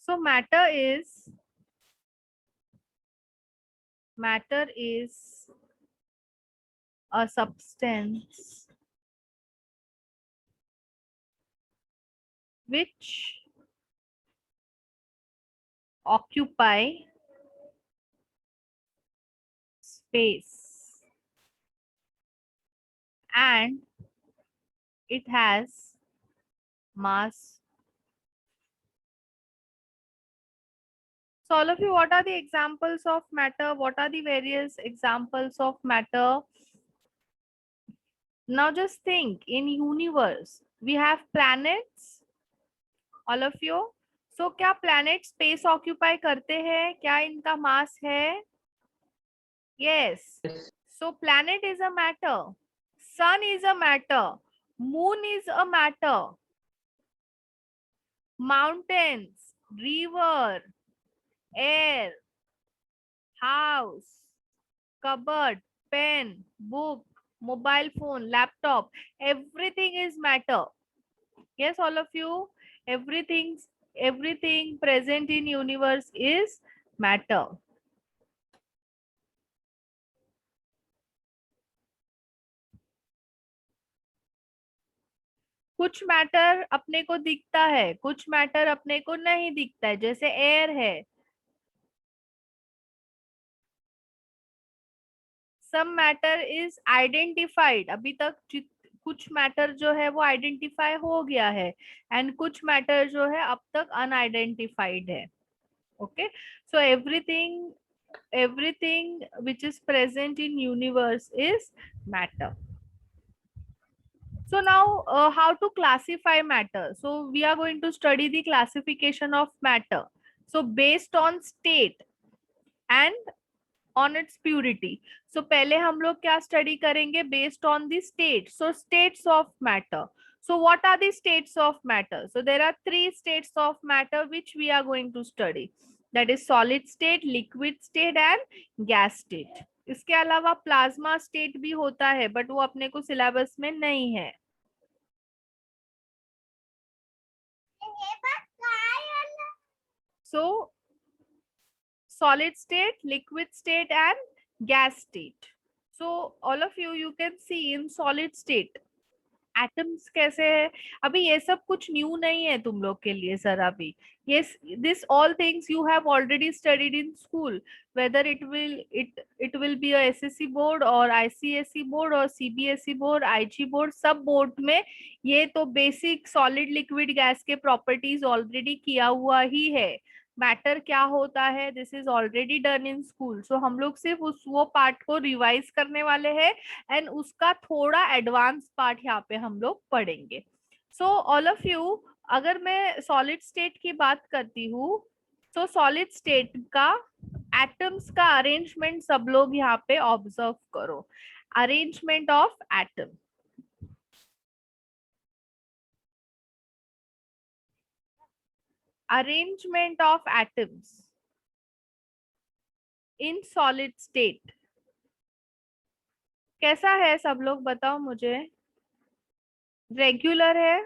So matter is a substance which occupy space and it has mass. So all of you, what are the examples of matter? What are the various examples of matter? Now just think, in universe we have planets, all of you. So क्या planet space occupy करते हैं? क्या इनका mass है? Yes. So planet is a matter, sun is a matter, moon is a matter, mountains, river, air, house, cupboard, pen, book, mobile phone, laptop, everything is matter. Yes, all of you, everything present in universe is matter. कुछ matter अपने को दिखता है, कुछ matter अपने को नहीं दिखता है, जैसे एयर है. सम मैटर इज आइडेंटिफाइड, अभी तक कुछ मैटर जो है वो आइडेंटिफाई हो गया है एंड कुछ मैटर जो है अब तक अनआइडेंटिफाइड है. Okay, so everything which is present in universe is matter. So now how to classify matter? So we are going to study the classification of matter. So based on state and on its purity. So पहले हम लोग क्या study करेंगे? Based on the state. So states of matter. So what are the states of matter? So there are three states of matter which we are going to study. That is solid state, liquid state and gas state. इसके अलावा plasma state भी होता है but वो अपने को syllabus में नहीं है. So solid state, liquid state and gas state. So all of you can see in solid state atoms कैसे है. अभी ये सब कुछ न्यू नहीं है तुम लोग के लिए सर. अभी ये this all things you have already studied in school, whether it will be SSC board और आईसीएसई बोर्ड और सीबीएसई बोर्ड, आईजी बोर्ड, सब बोर्ड में ये तो बेसिक सॉलिड लिक्विड गैस के प्रॉपर्टीज ऑलरेडी किया हुआ ही है. मैटर क्या होता है this is already done in school. So हम लोग सिर्फ उस वो पार्ट को रिवाइज करने वाले हैं एंड उसका थोड़ा एडवांस पार्ट यहाँ पे हम लोग पढ़ेंगे. सो ऑल ऑफ यू, अगर मैं सॉलिड स्टेट की बात करती हूँ तो सॉलिड स्टेट का एटम्स का अरेंजमेंट सब लोग यहाँ पे ऑब्जर्व करो. Arrangement of atom. Arrangement of atoms in solid state कैसा है सब लोग बताओ मुझे. रेगुलर है?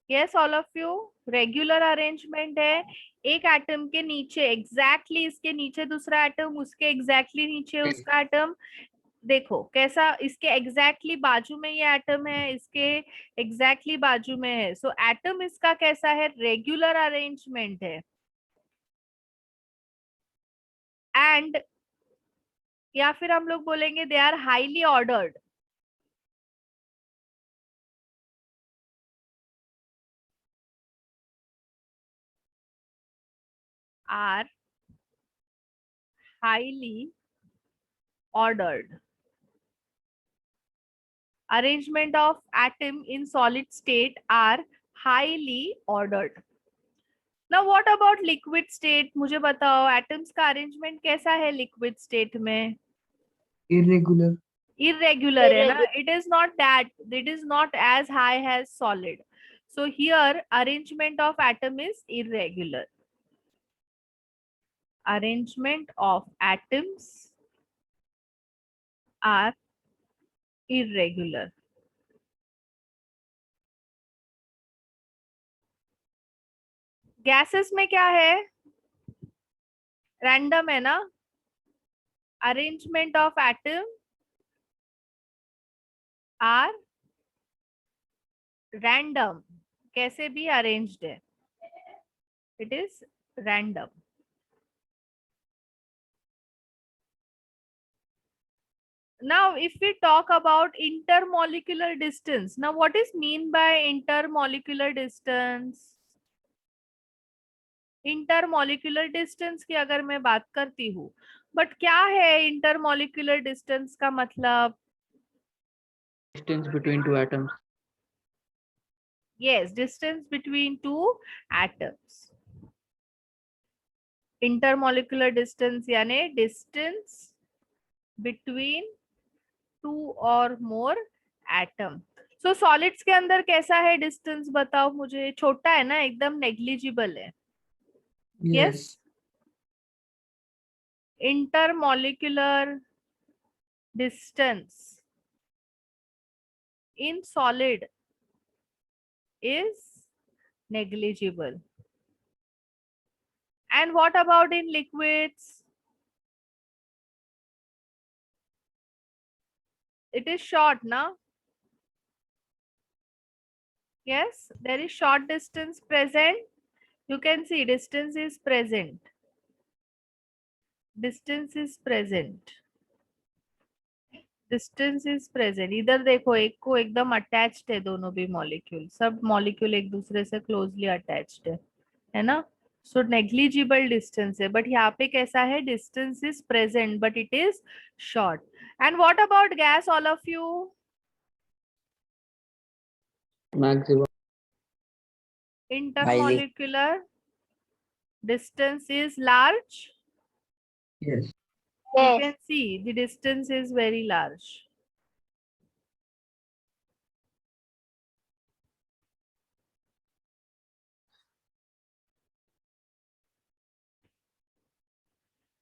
Yes all of you, regular arrangement है. एक एटम के नीचे एग्जैक्टली इसके नीचे दूसरा एटम, उसके एग्जैक्टली नीचे उसका एटम. देखो कैसा, इसके एग्जैक्टली बाजू में ये एटम है, इसके एग्जैक्टली बाजू में है. सो एटम इसका कैसा है? रेगुलर अरेंजमेंट है. एंड या फिर हम लोग बोलेंगे they are highly ordered. Are highly ordered. Arrangement of atom in solid state are highly ordered. Now what about liquid state? मुझे बताओ atoms का arrangement कैसा है liquid state में? irregular. Irregular है ना? It is not that, it is not as high as solid. So here arrangement of atom is irregular. Arrangement of atoms are irregular. Gases में क्या है, रैंडम है ना, arrangement of atom are random, कैसे भी arranged है, it is random. Now, if we talk about intermolecular distance, now what is mean by intermolecular distance? Intermolecular distance की अगर मैं बात करती हूँ, बट क्या है इंटरमोलिकुलर डिस्टेंस का मतलब? Distance between two atoms. Yes, distance between two atoms. Intermolecular distance यानी डिस्टेंस बिटवीन टू और मोर एटम. सो सॉलिड्स के अंदर कैसा है डिस्टेंस, बताओ मुझे. छोटा है ना, एकदम नेग्लिजिबल है. Yes. Yes. Intermolecular distance in solid is negligible. And what about in liquids? It is short, na? Yes, there is short distance present. You can see distance is present. Distance is present. Distance is present. इधर देखो, एक को एकदम attached है, दोनों भी molecule, सब molecule एक दूसरे से क्लोजली अटैच्ड है ना. सो नेग्लिजिबल डिस्टेंस है, बट यहाँ पे कैसा है, distance is present but it is short. And what about gas, all of you? Maximum. Intermolecular distance is large. Yes. You can see the distance is very large.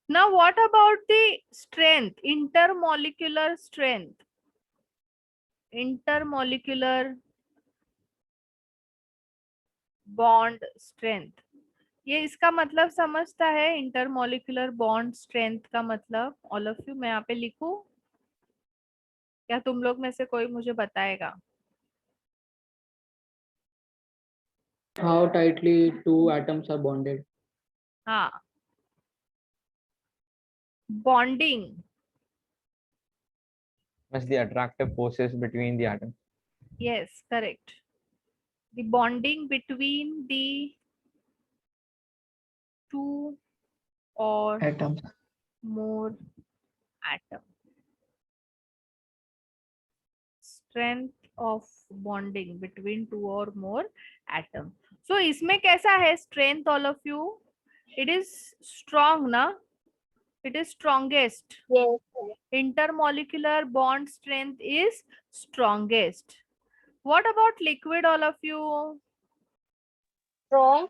Now, what about the strength, intermolecular strength? Intermolecular bond strength. ये इसका मतलब समझता है, intermolecular bond strength का मतलब? All of you, मैं यहाँ पे लिखूं या तुम लोग में से कोई मुझे बताएगा? How tightly two atoms are bonded. हाँ, bonding. As the attractive forces between the atoms. Yes, correct. The bonding between the two or Atoms. more atom. Strength of bonding between two or more atom. So इसमें कैसा है strength, all of you? It is strong, ना? It is strongest. Yes. Intermolecular bond strength is strongest. What about liquid, all of you? Strong.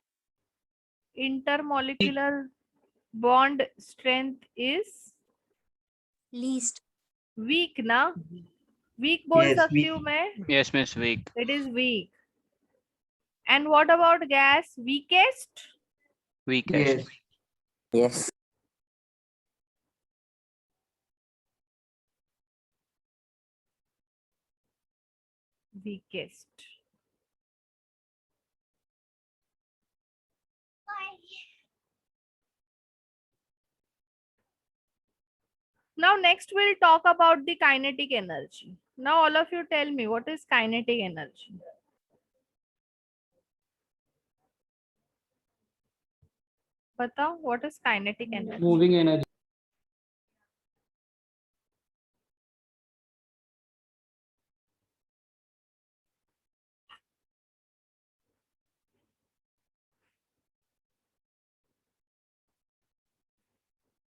Intermolecular bond strength is Least. weak, ना? Weak बोल Yes, सकती weak. हूँ मैं? Yes, Miss Weak. It is weak. And what about gas? Weakest? Weakest. Yes. Yes. Weakest. Now next we'll talk about the kinetic energy. Now all of you tell me, what is kinetic energy? बताओ, what is kinetic energy? Moving energy.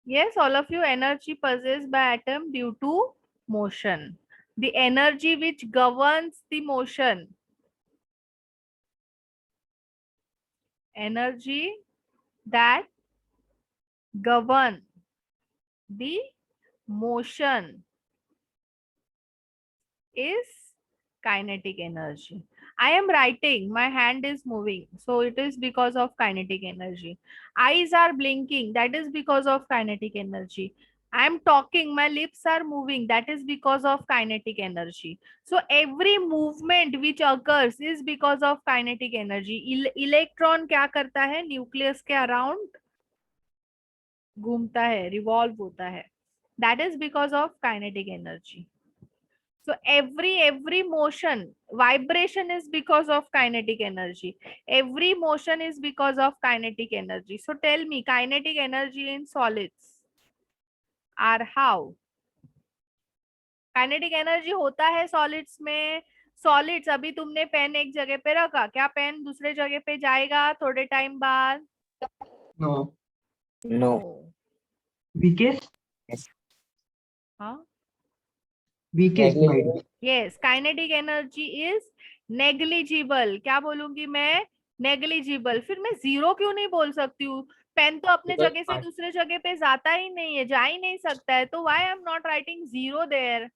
Yes, all of you, energy possessed by atom due to motion. The energy which governs the motion. Energy that govern the motion is kinetic energy. I am writing, my hand is moving, so it is because of kinetic energy. Eyes are blinking, that is because of kinetic energy. I am talking, my lips are moving, that is because of kinetic energy. So every movement which occurs is because of kinetic energy. Electron क्या करता है? Nucleus के around घूमता है, revolve होता है. That is because of kinetic energy. So every motion, vibration is because of kinetic energy. Every motion is because of kinetic energy. So tell me, kinetic energy in solids are how? Kinetic energy होता है solids में. Solids, अभी तुमने pen एक जगह पे रखा, क्या पेन दूसरे जगह पे जाएगा थोड़े टाइम बाद? No. No. Weakest? हाँ. Weakest might be. Yes, kinetic energy is negligible. क्या बोलूंगी मैं? Negligible. फिर मैं जीरो क्यों नहीं बोल सकती हूँ? पेन तो अपने Because जगह से दूसरे जगह पे जाता ही नहीं है, जा ही नहीं सकता है, तो why I am not writing zero there?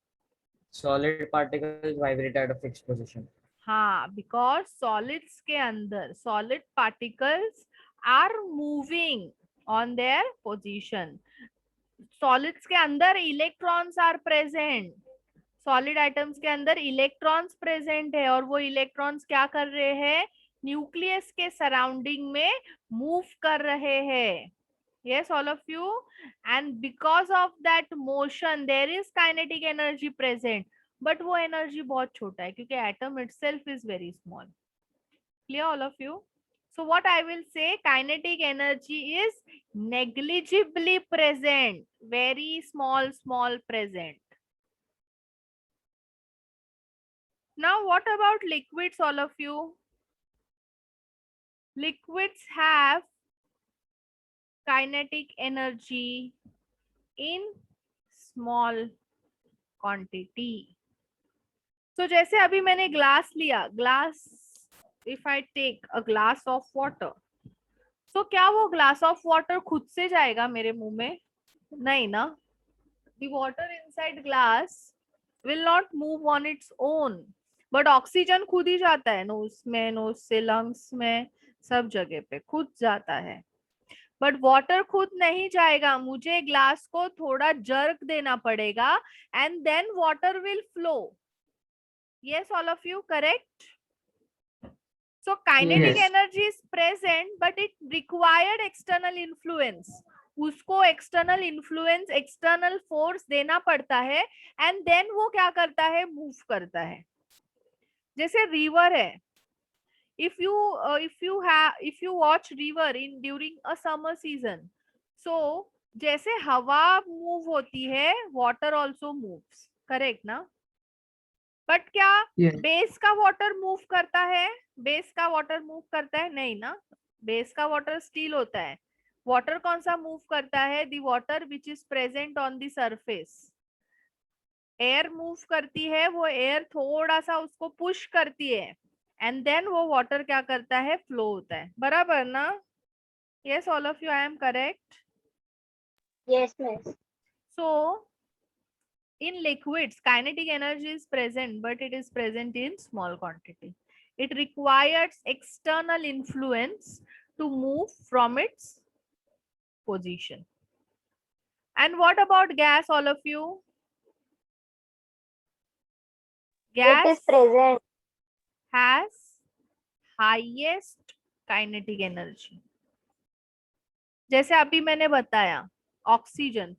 Solid particles vibrate at a fixed position. हाँ, because solids के अंदर solid particles are moving on their position. Solids के अंदर electrons are present. Solid items के अंदर इलेक्ट्रॉन्स प्रेजेंट है और वो इलेक्ट्रॉन्स क्या कर रहे हैं? न्यूक्लियस के सराउंडिंग में मूव कर रहे हैं. Yes, all of you. And because of that motion, there is kinetic energy present. But वो energy बहुत छोटा है क्योंकि atom itself is very small. Clear, all of you? So what I will say, kinetic energy is negligibly present, very small present. Now, what about liquids, all of you? Liquids have kinetic energy in small quantity. So, जैसे अभी मैंने glass लिया, glass, if I take a glass of water, so क्या वो glass of water खुद से जाएगा मेरे मुंह में? नहीं ना. The water inside glass will not move on its own. But oxygen खुद ही जाता है, नोज में, नोज से लंग्स में, सब जगह पे खुद जाता है. बट वाटर खुद नहीं जाएगा, मुझे ग्लास को थोड़ा जर्क देना पड़ेगा and then water will flow. Yes, all of you correct? So kinetic Yes. Energy is present but it required external influence. उसको एक्सटर्नल इन्फ्लुएंस, एक्सटर्नल फोर्स देना पड़ता है एंड देन वो क्या करता है? मूव करता है. जैसे रिवर है, if you watch river in during a summer season, so जैसे हवा मूव होती है, water also moves, correct ना? बट क्या Yes. बेस का वाटर मूव करता है? बेस का वाटर मूव करता है? नहीं ना. बेस का वाटर स्टील होता है. वाटर कौन सा मूव करता है? The water which is present on the surface. Air move करती है, वो एयर थोड़ा सा उसको पुश करती है एंड देन वो वाटर क्या करता है? फ्लो होता है. बराबर ना? Yes, all of you, I am correct? Yes, miss. So in liquids, kinetic energy is present, but it is present in small quantity. It requires external influence to move from its position. And what about gas, all of you? It Gas is present. has highest kinetic energy. जैसे अभी मैंने बताया oxygen,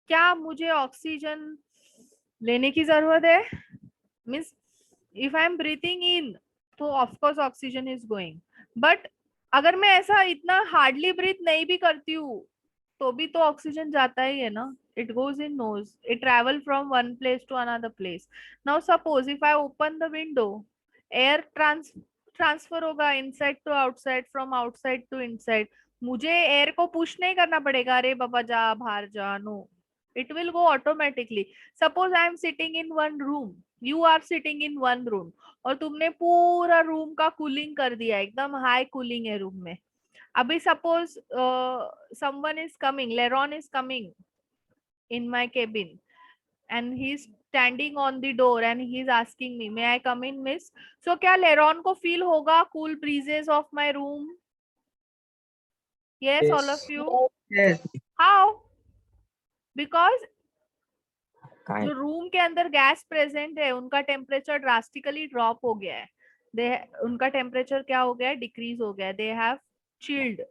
क्या मुझे oxygen लेने की जरूरत है? Means if I am breathing in तो of course oxygen is going, but अगर मैं ऐसा इतना हार्डली ब्रीथ नहीं भी करती हूँ तो भी तो ऑक्सीजन जाता ही है ना. It goes in nose, it travel from one place to another place. Now suppose if I open the window, air transfer होगा inside to outside, from outside to inside. मुझे एयर को पुश नहीं करना पड़ेगा, अरे बाबा जा बाहर जा. No, it will go automatically. Suppose I am sitting in one room, you are sitting in one room, और तुमने पूरा रूम का कूलिंग कर दिया, एकदम हाई कूलिंग है रूम में. अभी suppose someone is coming, Leron is coming in my cabin and he is standing on the door and he is asking me, may I come in, miss? So क्या लेरॉन को feel होगा cool breezes of my room? Yes, all of you. Yes. How? Because Kind. जो room के अंदर gas present है उनका temperature drastically drop हो गया है. उनका टेम्परेचर क्या हो गया है? डिक्रीज हो गया है. They have chilled.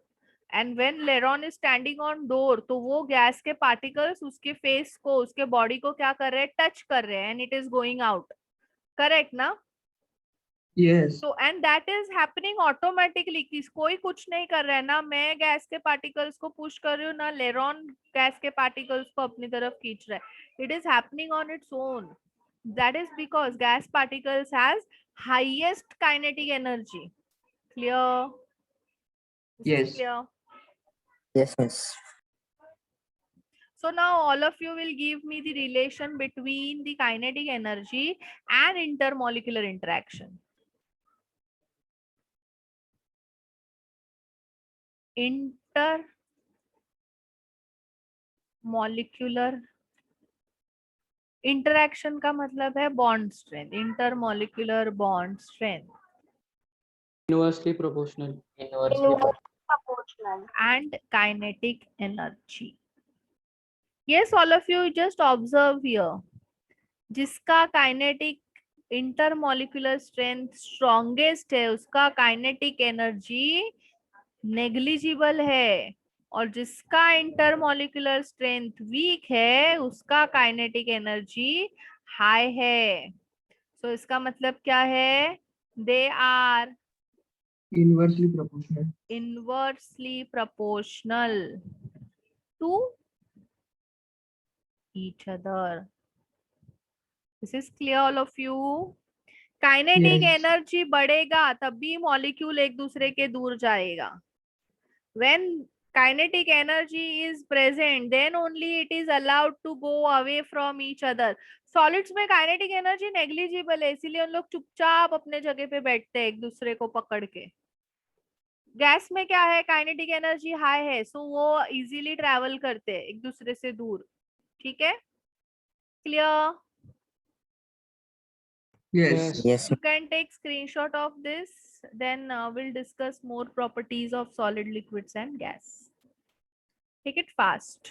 And when लेरॉन इज स्टैंडिंग ऑन डोर, तो वो गैस के पार्टिकल्स उसके फेस को, उसके बॉडी को क्या कर रहे हैं? टच कर रहे हैं and it is going out. Correct ना? Yes. तो and that is happening automatically. कोई कुछ नहीं कर रहा है ना. मैं गैस के पार्टिकल्स को पुश कर रही हूँ ना लेरॉन गैस के पार्टिकल्स को अपनी तरफ खींच रहा है. It is happening on its own. That is because gas particles has highest kinetic energy. Clear? Yes. Clear? Yes, miss. So now all of you will give me the relation between the kinetic energy and intermolecular interaction. Intermolecular interaction का मतलब है bond strength. Intermolecular bond strength Inversely proportional. Inversely Proportional. and kinetic energy. Yes, all of you just observe here. जिसका kinetic intermolecular strength strongest है उसका kinetic energy negligible है, और जिसका intermolecular strength week है उसका काइनेटिक एनर्जी हाई है. सो इसका मतलब क्या है? They are Inversely proportional. inversely proportional to each other. This is clear, all of you? Kinetic Yes. Energy बढ़ेगा तभी मॉलिक्यूल एक दूसरे के दूर जाएगा. When kinetic energy is present, then only it is allowed to go away from each other. Solids में kinetic energy negligible है, इसीलिए उन लोग चुपचाप अपने जगह पे बैठते हैं एक दूसरे को पकड़ के. गैस में क्या है? काइनेटिक एनर्जी हाई है, सो वो इजीली ट्रेवल करते हैं एक दूसरे से दूर. ठीक है? Clear? Yes. Yes. You can take screenshot of this, then we'll discuss more properties of solid, liquids and gas. Take it fast.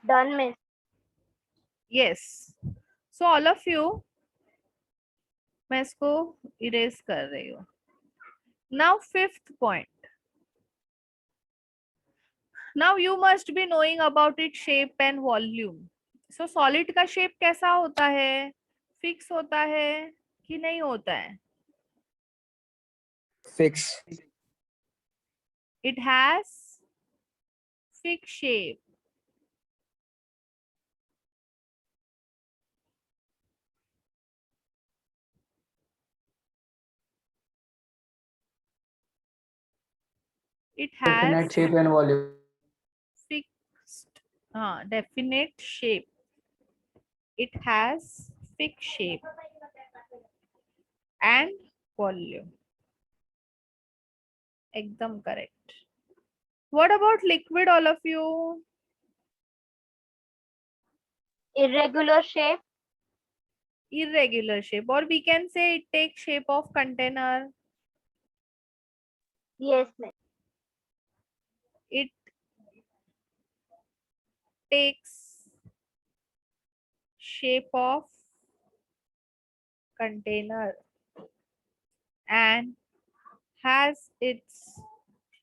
Done, miss. Yes. So all of you, मैं इसको erase कर रही हूँ. Now fifth point. Now you must be knowing about its shape and volume. So solid का shape कैसा होता है? Fix होता है कि नहीं होता है? Fix. It has fixed shape. It has Definite shape and volume. fixed, definite shape. It has fixed shape and volume. एकदम correct. What about liquid, all of you? Irregular shape. Irregular shape, or we can say it takes shape of container. Yes, miss. It takes shape of container and has its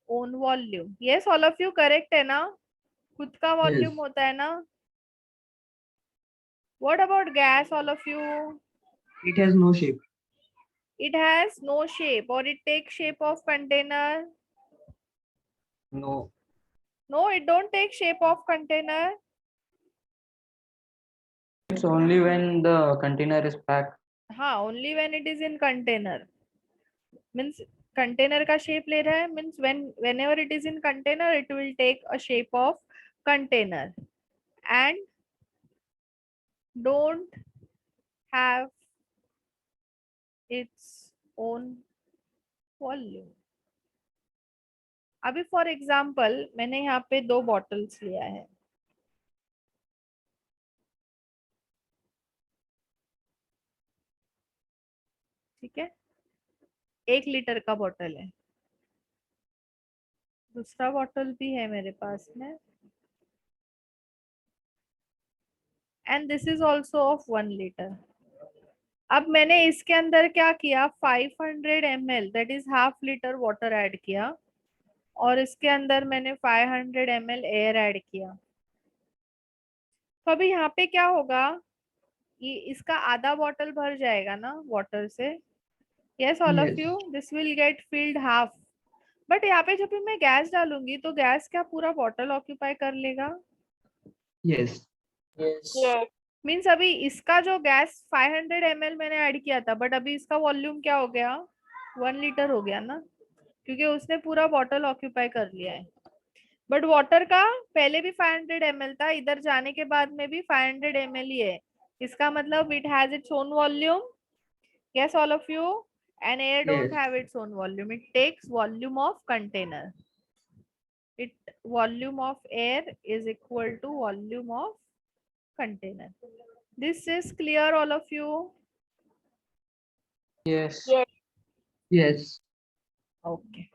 own volume. Yes, all of you correct है ना? खुद का volume Yes. होता है ना? What about gas, all of you? It has no shape. It has no shape, or it takes shape of container. No. No, it don't take shape of container. It's only when the container is packed. हाँ, only when it is in container. Means container का shape ले रहा है, means whenever it is in container, it will take a shape of container and don't have its own volume. अभी for example मैंने यहाँ पे 2 bottles लिया है, ठीक है, 1 लीटर का बॉटल है, दूसरा बॉटल भी है मेरे पास में, and this is also of 1 litre. अब मैंने इसके अंदर क्या किया, 500 ml that is half litre water add किया, और इसके अंदर मैंने 500 ml एयर ऐड किया. तो अभी यहाँ पे क्या होगा, ये इसका आधा बॉटल भर जाएगा ना वाटर से. Yes all of Yes. You, this will get field half. But यहाँ पे जब भी मैं गैस डालूंगी तो गैस क्या पूरा बॉटल ऑक्यूपाई कर लेगा? Yes. Yes. Yes. मीन्स अभी इसका जो गैस 500 ml मैंने ऐड किया था, बट अभी इसका वॉल्यूम क्या हो गया, 1 लीटर हो गया ना, क्योंकि उसने पूरा बॉटल ऑक्यूपाई कर लिया है. बट वाटर का पहले भी 500 ml था, इधर जाने के बाद में भी 500 ml ही है. इसका मतलब it has its own volume. Yes all of you. And air don't Yes. have its own volume. It takes volume of container. Volume of air is equal to volume of container. This is clear, all of you? Yes. Yes. Yes. Okay.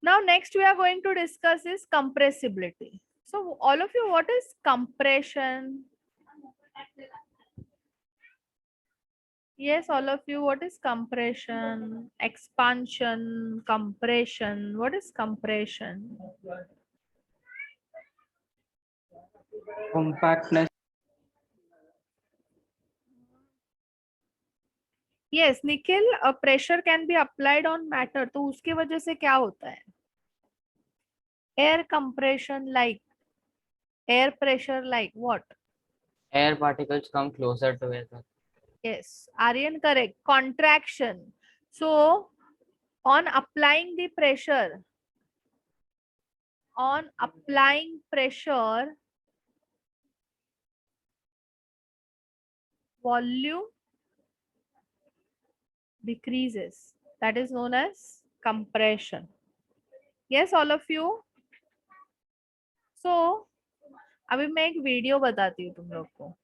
Now next we are going to discuss is compressibility. So all of you, what is compression? Yes, all of you, what is compression? Expansion, compression. What is compression? Compactness. Yes, Nikhil, pressure can be applied on matter. तो उसके वजह से क्या होता है? Air compression like, air pressure like what? Air particles come closer together. Yes, Aryan correct. Contraction. So on applying the pressure, volume decreases. That is known as compression. Yes, all of you. So अभी मैं एक video बताती हूँ तुम लोग को.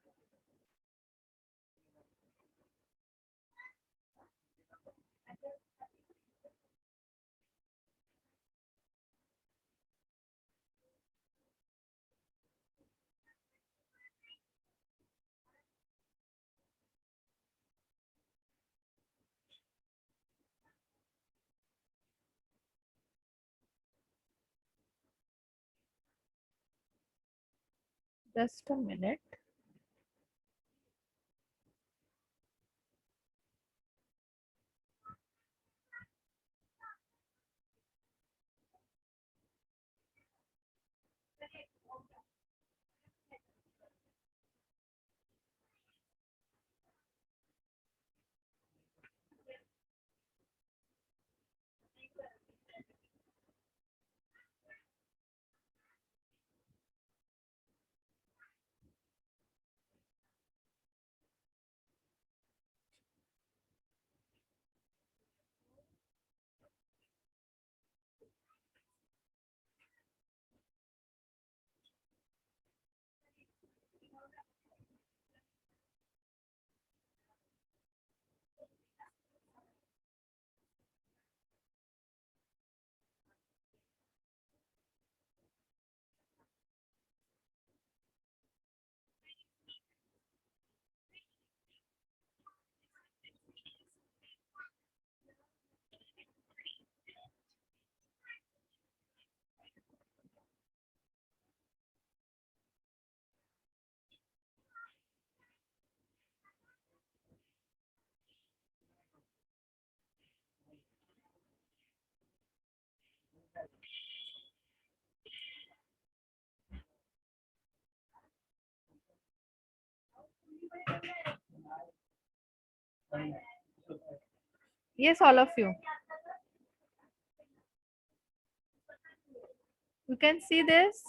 Just a minute. Yes, all of you. You can see this.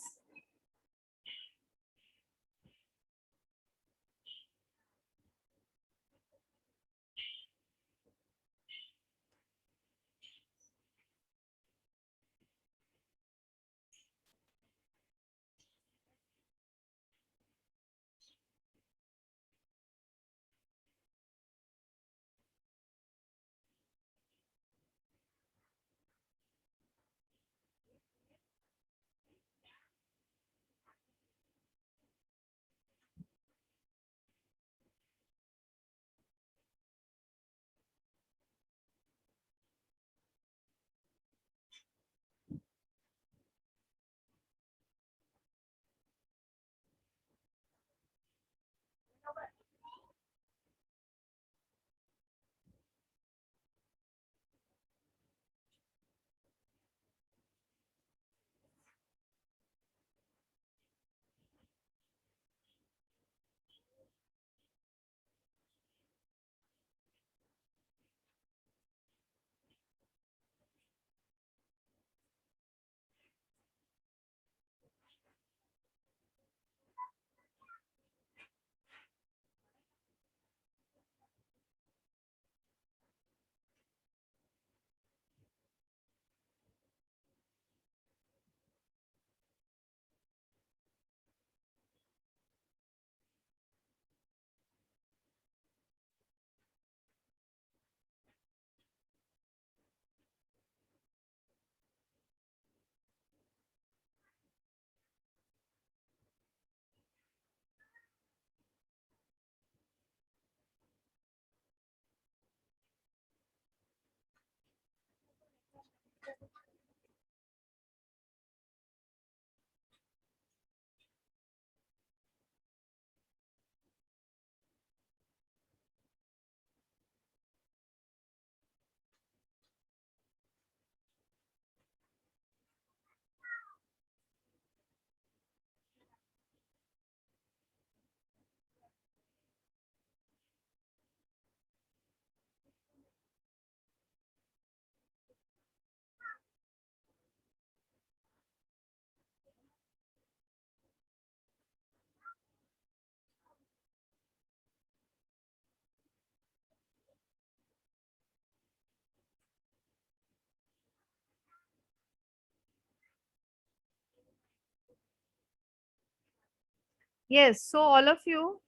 Yes, so all of you,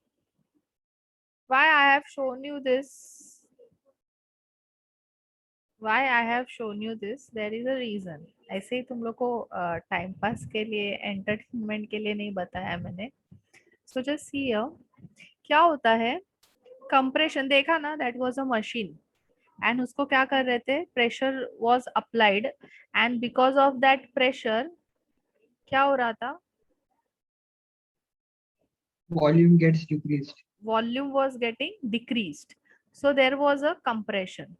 why I have shown you this, there is a reason. ऐसे ही तुम लोग को टाइम पास के लिए, एंटरटेनमेंट के लिए नहीं बताया मैंने. So just see here, क्या होता है, कंप्रेशन देखा ना, that was a machine and उसको क्या कर रहे थे, pressure was applied and because of that pressure क्या हो रहा था, Volume gets decreased. volume was getting decreased, so there was a compression.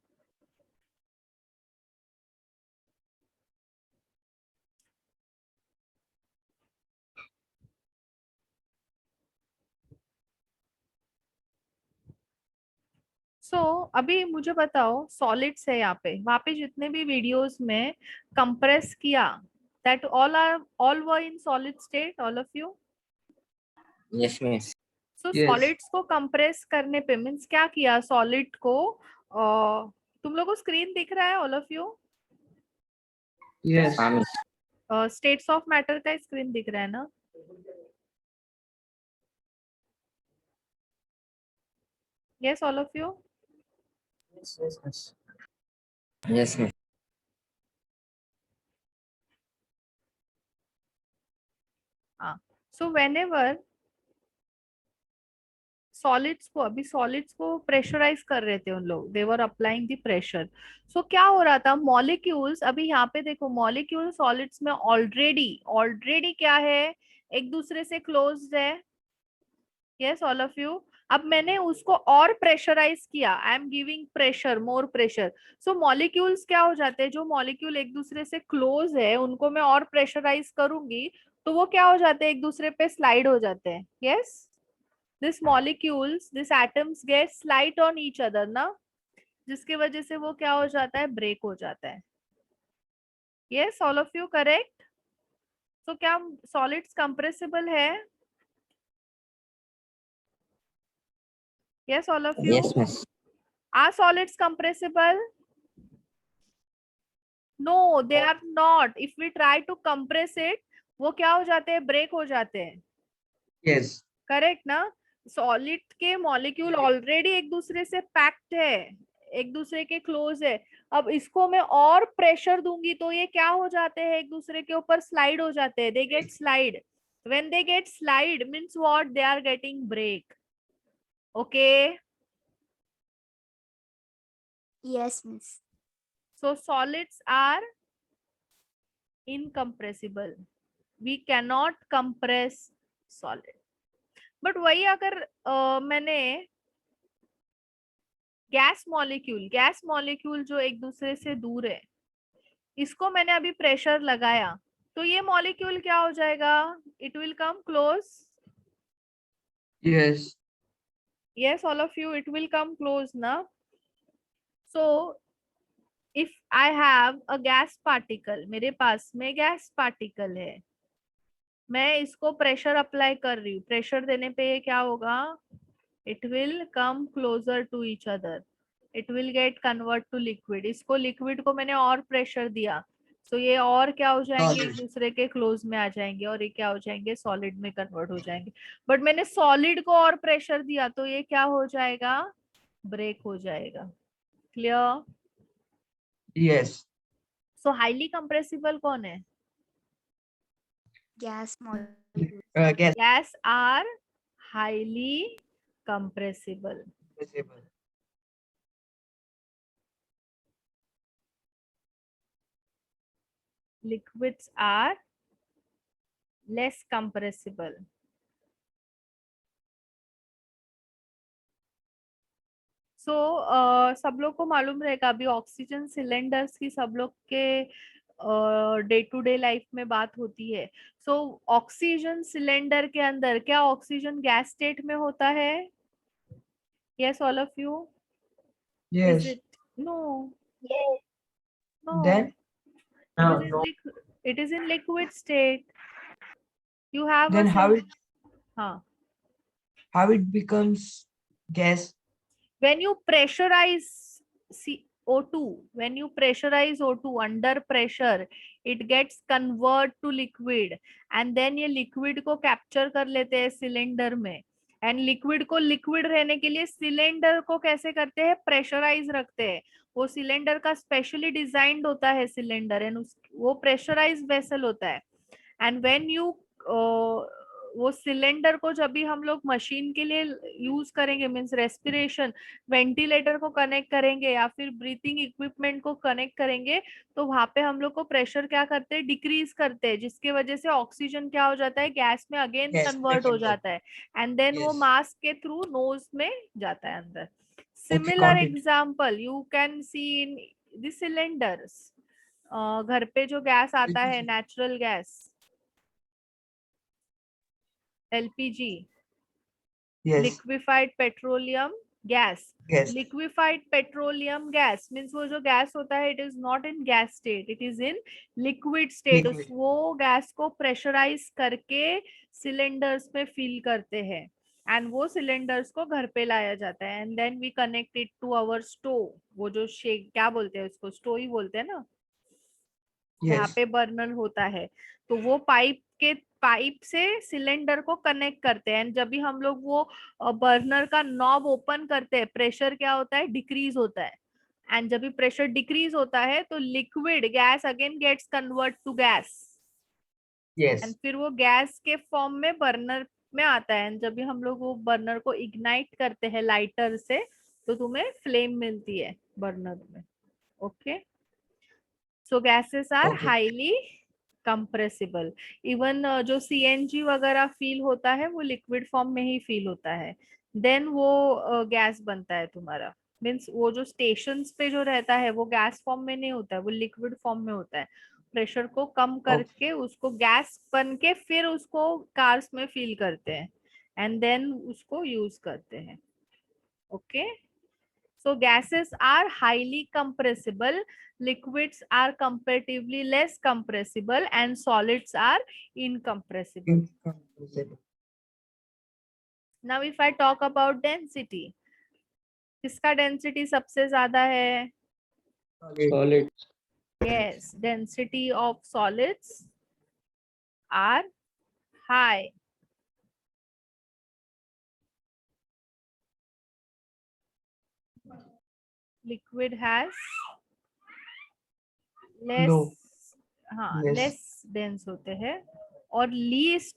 सो अभी मुझे बताओ, सॉलिड्स है यहाँ पे, वहां पे जितने भी वीडियोस में कंप्रेस किया, that all were in solid state, all of you. Yes, miss. So Yes. Solids को कंप्रेस करने पे मीन्स क्या किया, सॉलिड को तुम लोगों को स्क्रीन दिख रहा है, ऑल ऑफ यू. Yes. हाँ, miss. स्टेट्स ऑफ मैटर का स्क्रीन दिख रहा है ना. Yes, all of you. Yes, miss. Yes, miss. So whenever solids को, अभी सॉलिड्स को प्रेशराइज कर रहे थे उन लोग, दे वर अप्लाइंग द प्रेशर. सो क्या हो रहा था, मॉलिक्यूल्स, अभी यहाँ पे देखो, मॉलिक्यूल सॉलिड्स में ऑलरेडी क्या है, एक दूसरे से क्लोज्ड है. Yes, all of you. अब मैंने उसको और प्रेशराइज किया, I am giving pressure, more pressure. So molecules क्या हो जाते हैं, जो मॉलिक्यूल एक दूसरे से क्लोज है उनको मैं और प्रेशराइज करूंगी तो वो क्या हो जाते हैं, एक दूसरे पे स्लाइड हो जाते हैं. Yes. This molecules, this atoms get slide on each other ना, जिसके वजह से वो क्या हो जाता है, ब्रेक हो जाता है. Yes, all of you correct. तो क्या सॉलिड्स कंप्रेसिबल है? Yes, all of you. Yes, miss. Are solids compressible? No, they are not. If we try to compress it, वो क्या हो जाते हैं, ब्रेक हो जाते हैं. Yes. करेक्ट ना. सॉलिड के मॉलिक्यूल ऑलरेडी एक दूसरे से पैक्ड है, एक दूसरे के क्लोज है. अब इसको मैं और प्रेशर दूंगी तो ये क्या हो जाते हैं, एक दूसरे के ऊपर स्लाइड हो जाते हैं. They get slide. When they get slide means what, they are getting break. Okay. Yes, miss. So solids are incompressible. We cannot compress solid. But वही अगर मैंने गैस मॉलिक्यूल जो एक दूसरे से दूर है, इसको मैंने अभी प्रेशर लगाया, तो ये मॉलिक्यूल क्या हो जाएगा, it will come close. Yes. Yes, all of you, it will come close ना. So if I have a gas particle, मेरे पास में गैस पार्टिकल है, मैं इसको प्रेशर अप्लाई कर रही हूँ. प्रेशर देने पे ये क्या होगा, it will come closer to each other, it will get convert to liquid. इसको लिक्विड को मैंने और प्रेशर दिया, तो ये और क्या हो जाएंगे, एक Solid. दूसरे के क्लोज में आ जाएंगे और ये क्या हो जाएंगे, सॉलिड में कन्वर्ट हो जाएंगे. बट मैंने सॉलिड को और प्रेशर दिया तो ये क्या हो जाएगा, ब्रेक हो जाएगा. Clear. Yes. So highly compressible कौन है? Gas molecule. Gas. Gas are highly compressible. Compressible. Liquids are less compressible. So सब लोग को मालूम रहेगा, अभी ऑक्सीजन सिलेंडर्स की सब लोग के डे टू डे लाइफ में बात होती है. सो ऑक्सीजन सिलेंडर के अंदर क्या ऑक्सीजन गैस स्टेट में होता है? Yes, all of you. Yes. Is it? No, Yes. No. Then It is in liquid state. You have then a हाँ. how it becomes gas? When you pressurize O2, when you pressurize O2 under pressure, it gets convert to liquid, and then ये liquid को capture कर लेते हैं cylinder में. And liquid को liquid रहने के लिए सिलेंडर को कैसे करते हैं, प्रेशराइज रखते हैं. वो सिलेंडर का स्पेशली डिजाइंड होता है सिलेंडर, एंड वो प्रेशराइज वेसल होता है. एंड व्हेन यू वो सिलेंडर को जब भी हम लोग मशीन के लिए यूज करेंगे, मींस रेस्पिरेशन, वेंटिलेटर को कनेक्ट करेंगे या फिर ब्रीथिंग इक्विपमेंट को कनेक्ट करेंगे, तो वहां पे हम लोग को प्रेशर क्या करते हैं, डिक्रीज करते हैं, जिसकी वजह से ऑक्सीजन क्या हो जाता है, गैस में अगेन Gas में कन्वर्ट हो convert. जाता है, एंड देन वो Yes. मास्क के थ्रू नोज में जाता है अंदर. Okay, similar got it. Example you can see in the cylinders. घर पे जो गैस आता है, LPG. Natural gas, LPG, Yes. liquefied petroleum gas. Gas. Liquefied petroleum gas means वो जो गैस होता है, it is not in gas state, it is in liquid state. Liquid. वो गैस को प्रेशराइज करके सिलेंडर्स में फिल करते हैं, एंड वो सिलेंडर्स को घर पे लाया जाता है, and then we connect it to our stove. वो जो शेक क्या बोलते हैं उसको, स्टोव ही बोलते हैं ना, यहाँ Yes. पे बर्नर होता है, तो वो पाइप से सिलेंडर को कनेक्ट करते हैं. जब भी हम लोग वो बर्नर का नॉब ओपन करते हैं, प्रेशर क्या होता है, डिक्रीज होता है, एंड जब भी प्रेशर डिक्रीज होता है तो liquid gas again gets convert to gas, Yes. And फिर वो गैस के फॉर्म में बर्नर में आता है. एंड जब भी हम लोग वो बर्नर को इग्नाइट करते हैं लाइटर से, तो तुम्हें फ्लेम मिलती है बर्नर में. Okay. So gases are Okay. Highly compressible. Even जो CNG वगैरह फील होता है वो लिक्विड फॉर्म में ही फील होता है, देन वो गैस बनता है तुम्हारा. मीन्स वो जो स्टेशंस पे जो रहता है वो गैस फॉर्म में नहीं होता है, वो लिक्विड फॉर्म में होता है. प्रेशर को कम करके उसको गैस बन के फिर उसको कार्स में फील करते हैं, एंड देन उसको यूज करते हैं. Okay, so gases are highly compressible, liquids are comparatively less compressible, and solids are incompressible. Incompressible. Now if I talk about density, किसका density सबसे ज्यादा है? Solid. Solid. Yes, density of solids are high. Liquid has less, Low. हाँ Yes. less dense होते हैं और least